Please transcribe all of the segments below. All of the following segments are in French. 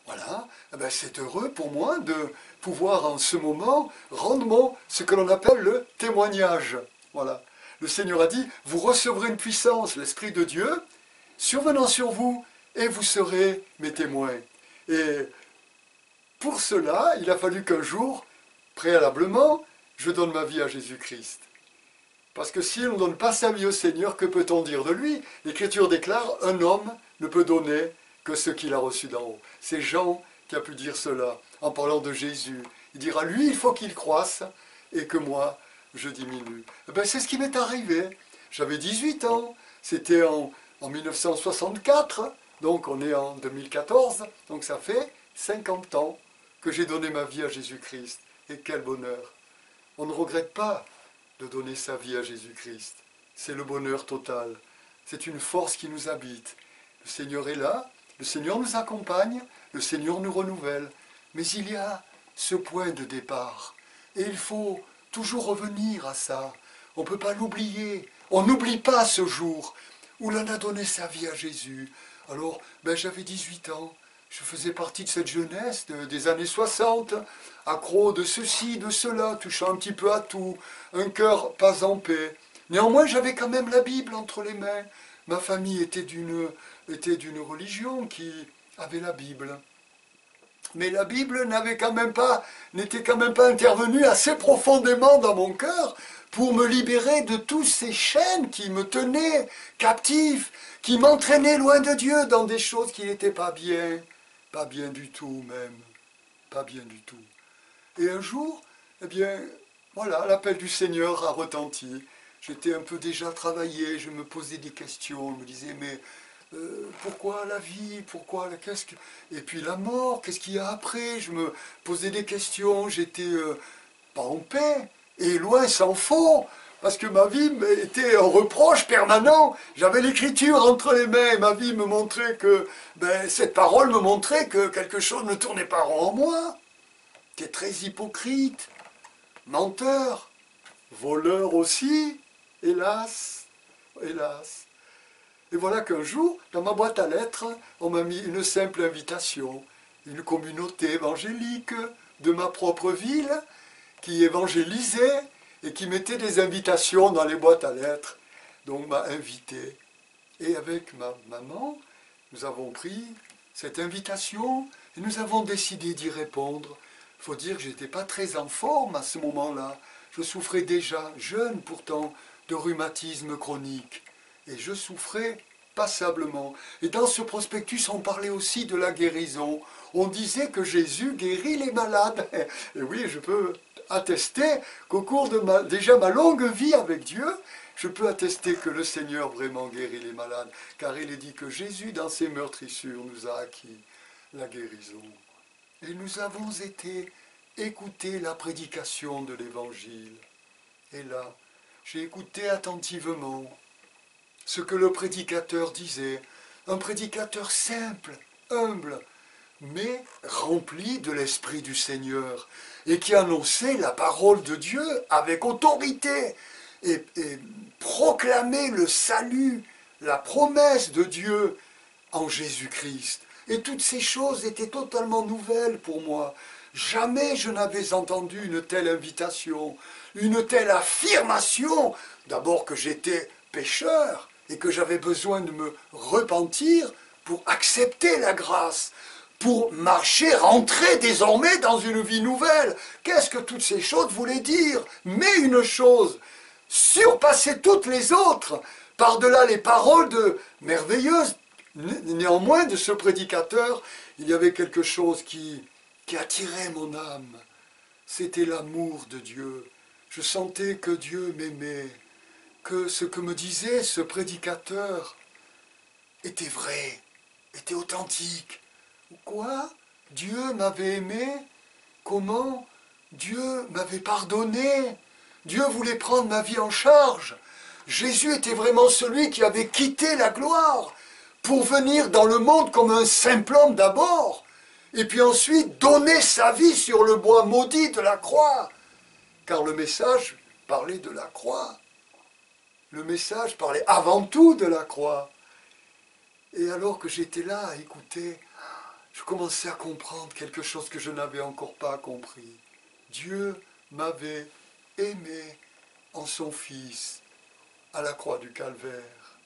Voilà, eh ben, c'est heureux pour moi de pouvoir en ce moment rendre ce que l'on appelle le témoignage. Voilà. Le Seigneur a dit, vous recevrez une puissance, l'Esprit de Dieu, survenant sur vous, et vous serez mes témoins. Et pour cela, il a fallu qu'un jour, préalablement, je donne ma vie à Jésus-Christ. Parce que si on ne donne pas sa vie au Seigneur, que peut-on dire de lui? L'Écriture déclare, un homme ne peut donner que ce qu'il a reçu d'en haut. C'est Jean qui a pu dire cela en parlant de Jésus. Il dira, lui, il faut qu'il croisse et que moi, je diminue. Eh ben, c'est ce qui m'est arrivé. J'avais 18 ans, c'était en 1964, donc on est en 2014, donc ça fait 50 ans que j'ai donné ma vie à Jésus-Christ. Et quel bonheur! On ne regrette pas de donner sa vie à Jésus-Christ. C'est le bonheur total. C'est une force qui nous habite. Le Seigneur est là, le Seigneur nous accompagne, le Seigneur nous renouvelle. Mais il y a ce point de départ. Et il faut toujours revenir à ça. On ne peut pas l'oublier. On n'oublie pas ce jour où l'on a donné sa vie à Jésus. Alors, j'avais 18 ans. Je faisais partie de cette jeunesse des années 60, accro de ceci, de cela, touchant un petit peu à tout, un cœur pas en paix. Néanmoins, j'avais quand même la Bible entre les mains. Ma famille était d'une religion qui avait la Bible. Mais la Bible n'était quand même pas intervenue assez profondément dans mon cœur pour me libérer de toutes ces chaînes qui me tenaient captif, qui m'entraînaient loin de Dieu dans des choses qui n'étaient pas bien. Pas bien du tout même, pas bien du tout. Et un jour, eh bien, voilà, l'appel du Seigneur a retenti. J'étais un peu déjà travaillé, je me posais des questions, je me disais, mais pourquoi la vie, pourquoi qu'est-ce que... Et puis la mort, qu'est-ce qu'il y a après? Je me posais des questions, j'étais pas en paix, et loin s'en faut. Parce que ma vie était un reproche permanent. J'avais l'Écriture entre les mains et ma vie me montrait que, cette parole me montrait que quelque chose ne tournait pas rond en moi. J'étais très hypocrite, menteur, voleur aussi, hélas, hélas. Et voilà qu'un jour, dans ma boîte à lettres, on m'a mis une simple invitation, une communauté évangélique de ma propre ville qui évangélisait et qui mettait des invitations dans les boîtes à lettres. Donc m'a invité. Et avec ma maman, nous avons pris cette invitation et nous avons décidé d'y répondre. Il faut dire que je n'étais pas très en forme à ce moment-là. Je souffrais déjà, jeune pourtant, de rhumatisme chronique. Et je souffrais passablement. Et dans ce prospectus, on parlait aussi de la guérison. On disait que Jésus guérit les malades. Et oui, je peux attester qu'au cours de ma longue vie avec Dieu, je peux attester que le Seigneur vraiment guérit les malades, car il est dit que Jésus, dans ses meurtrissures, nous a acquis la guérison. Et nous avons été écouter la prédication de l'Évangile. Et là, j'ai écouté attentivement ce que le prédicateur disait, un prédicateur simple, humble, mais rempli de l'Esprit du Seigneur, et qui annonçait la parole de Dieu avec autorité, et proclamait le salut, la promesse de Dieu en Jésus-Christ. Et toutes ces choses étaient totalement nouvelles pour moi. Jamais je n'avais entendu une telle invitation, une telle affirmation, d'abord que j'étais pécheur, et que j'avais besoin de me repentir pour accepter la grâce, pour marcher, rentrer désormais dans une vie nouvelle. Qu'est-ce que toutes ces choses voulaient dire? Mais une chose, surpasser toutes les autres, par-delà les paroles merveilleuses, néanmoins de ce prédicateur, il y avait quelque chose qui attirait mon âme. C'était l'amour de Dieu. Je sentais que Dieu m'aimait, que ce que me disait ce prédicateur était vrai, était authentique. Quoi? Dieu m'avait aimé? Comment? Dieu m'avait pardonné? Dieu voulait prendre ma vie en charge. Jésus était vraiment celui qui avait quitté la gloire pour venir dans le monde comme un simple homme d'abord, et puis ensuite donner sa vie sur le bois maudit de la croix. Car le message parlait de la croix. Le message parlait avant tout de la croix. Et alors que j'étais là à écouter, je commençais à comprendre quelque chose que je n'avais encore pas compris. Dieu m'avait aimé en son Fils à la croix du Calvaire.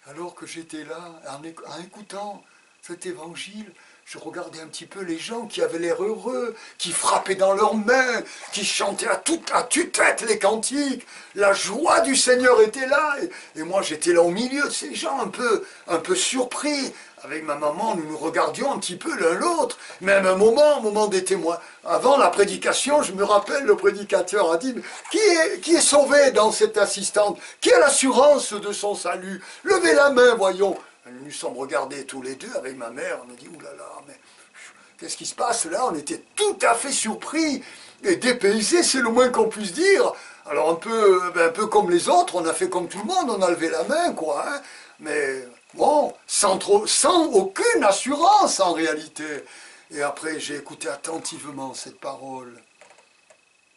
Alors que j'étais là, en écoutant cet évangile, je regardais un petit peu les gens qui avaient l'air heureux, qui frappaient dans leurs mains, qui chantaient à tue-tête les cantiques. La joie du Seigneur était là. Et moi, j'étais là au milieu de ces gens, un peu surpris. Avec ma maman, nous nous regardions un petit peu l'un l'autre. Même un moment des témoins. Avant la prédication, je me rappelle, le prédicateur a dit, qui est sauvé dans cette assistante? Qui a l'assurance de son salut? Levez la main, voyons. Nous nous sommes regardés tous les deux avec ma mère, on a dit, oulala, mais qu'est-ce qui se passe là? On était tout à fait surpris et dépaysés, c'est le moins qu'on puisse dire. Alors un peu comme les autres, on a fait comme tout le monde, on a levé la main, quoi. Hein, mais bon, sans aucune assurance en réalité. Et après, j'ai écouté attentivement cette parole.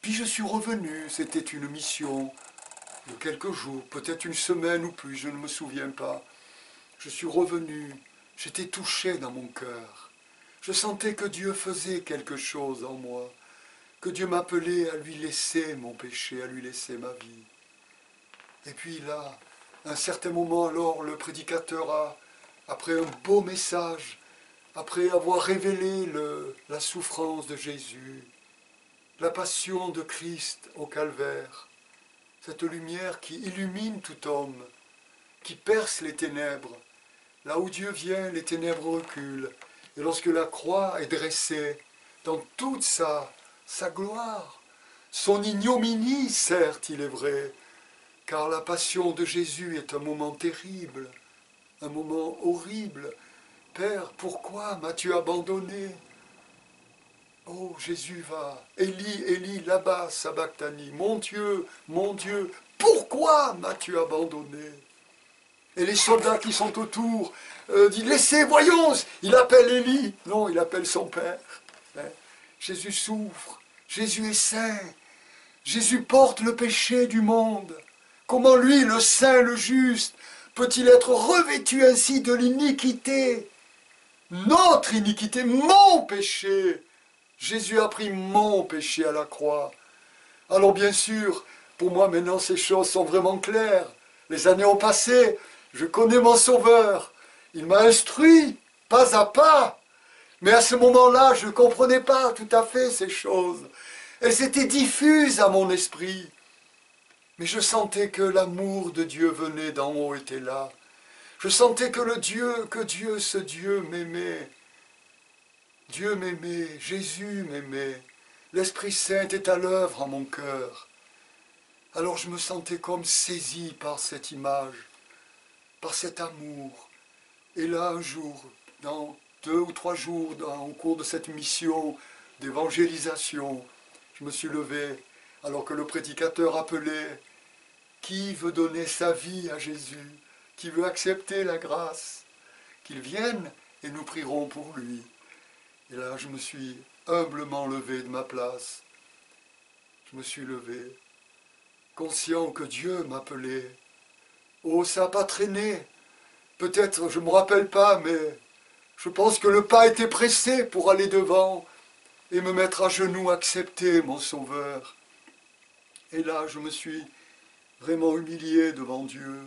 Puis je suis revenu, c'était une mission de quelques jours, peut-être une semaine ou plus, je ne me souviens pas. Je suis revenu, j'étais touché dans mon cœur. Je sentais que Dieu faisait quelque chose en moi, que Dieu m'appelait à lui laisser mon péché, à lui laisser ma vie. Et puis là, à un certain moment, alors, le prédicateur a, après un beau message, après avoir révélé la souffrance de Jésus, la passion de Christ au calvaire, cette lumière qui illumine tout homme, qui perce les ténèbres. Là où Dieu vient, les ténèbres reculent. Et lorsque la croix est dressée dans toute sa gloire, son ignominie, certes, il est vrai, car la passion de Jésus est un moment terrible, un moment horrible. Père, pourquoi m'as-tu abandonné? Oh, Jésus va. Élie, Élie, là-bas, sabachthani. Mon Dieu, pourquoi m'as-tu abandonné? Et les soldats qui sont autour disent, laissez, voyons, il appelle Élie. Non, il appelle son Père. Hein? Jésus souffre, Jésus est saint, Jésus porte le péché du monde. Comment lui, le saint, le juste, peut-il être revêtu ainsi de l'iniquité? Notre iniquité, mon péché. Jésus a pris mon péché à la croix. Alors bien sûr, pour moi maintenant ces choses sont vraiment claires. Les années ont passé, je connais mon Sauveur. Il m'a instruit, pas à pas. Mais à ce moment-là, je ne comprenais pas tout à fait ces choses. Elles étaient diffuses à mon esprit. Mais je sentais que l'amour de Dieu venait d'en haut, était là. Je sentais que ce Dieu m'aimait. Dieu m'aimait, Jésus m'aimait. L'Esprit Saint est à l'œuvre en mon cœur. Alors je me sentais comme saisi par cette image, par cet amour. Et là, un jour, dans 2 ou 3 jours, au cours de cette mission d'évangélisation, je me suis levé, alors que le prédicateur appelait « Qui veut donner sa vie à Jésus? Qui veut accepter la grâce? Qu'il vienne et nous prierons pour lui. » Et là, je me suis humblement levé de ma place. Je me suis levé, conscient que Dieu m'appelait. Oh, ça n'a pas traîné. Peut-être, je ne me rappelle pas, mais je pense que le pas était pressé pour aller devant et me mettre à genoux, accepter mon Sauveur. Et là, je me suis vraiment humilié devant Dieu.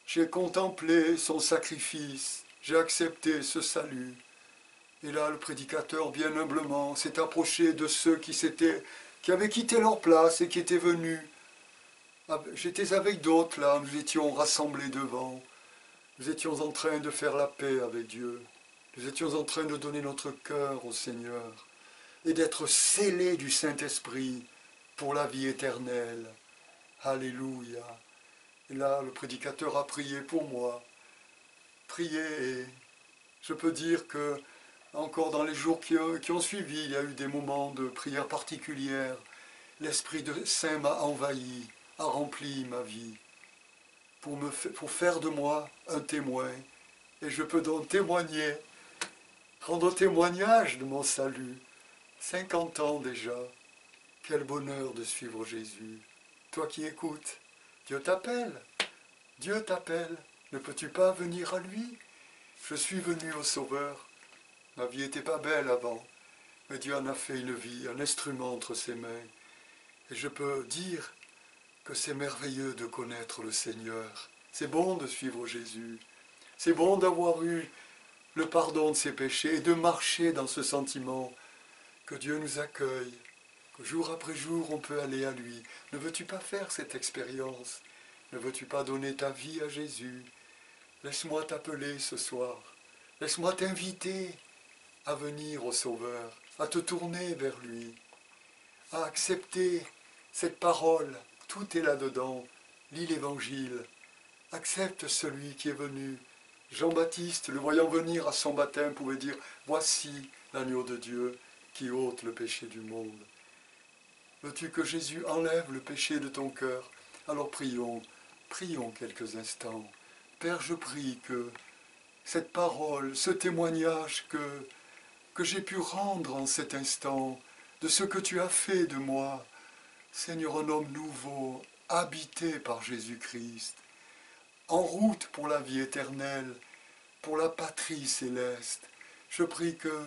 J'ai contemplé son sacrifice, j'ai accepté ce salut. Et là, le prédicateur, bien humblement, s'est approché de ceux qui avaient quitté leur place et qui étaient venus. J'étais avec d'autres là, nous étions rassemblés devant. Nous étions en train de faire la paix avec Dieu. Nous étions en train de donner notre cœur au Seigneur et d'être scellés du Saint-Esprit pour la vie éternelle. Alléluia. Et là, le prédicateur a prié pour moi. Prié, et je peux dire que encore dans les jours qui ont suivi, il y a eu des moments de prière particulière. L'Esprit de Saint m'a envahi, a rempli ma vie, pour faire de moi un témoin. Et je peux donc témoigner, rendre témoignage de mon salut. 50 ans déjà. Quel bonheur de suivre Jésus. Toi qui écoutes, Dieu t'appelle. Dieu t'appelle. Ne peux-tu pas venir à lui? Je suis venu au Sauveur. Ma vie n'était pas belle avant, mais Dieu en a fait une vie, un instrument entre ses mains. Et je peux dire que c'est merveilleux de connaître le Seigneur. C'est bon de suivre Jésus. C'est bon d'avoir eu le pardon de ses péchés et de marcher dans ce sentiment que Dieu nous accueille, que jour après jour on peut aller à lui. Ne veux-tu pas faire cette expérience? Ne veux-tu pas donner ta vie à Jésus? Laisse-moi t'appeler ce soir. Laisse-moi t'inviter à venir au Sauveur, à te tourner vers lui, à accepter cette parole. Tout est là-dedans. Lis l'Évangile. Accepte celui qui est venu. Jean-Baptiste, le voyant venir à son baptême, pouvait dire « Voici l'agneau de Dieu qui ôte le péché du monde. » Veux-tu que Jésus enlève le péché de ton cœur? Alors prions, prions quelques instants. Père, je prie que cette parole, ce témoignage que j'ai pu rendre en cet instant, de ce que tu as fait de moi, Seigneur, un homme nouveau, habité par Jésus-Christ, en route pour la vie éternelle, pour la patrie céleste. Je prie que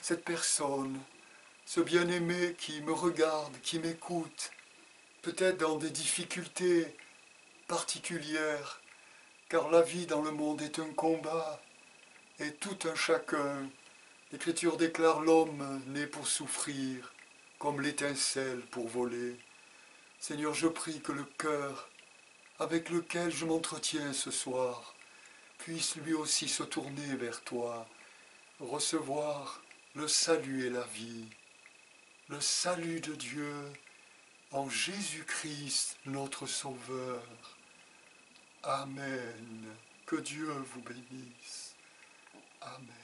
cette personne, ce bien-aimé qui me regarde, qui m'écoute, peut-être dans des difficultés particulières, car la vie dans le monde est un combat, et tout un chacun. L'Écriture déclare l'homme né pour souffrir, comme l'étincelle pour voler. Seigneur, je prie que le cœur avec lequel je m'entretiens ce soir puisse lui aussi se tourner vers toi, recevoir le salut et la vie, le salut de Dieu en Jésus-Christ, notre Sauveur. Amen. Que Dieu vous bénisse. Amen.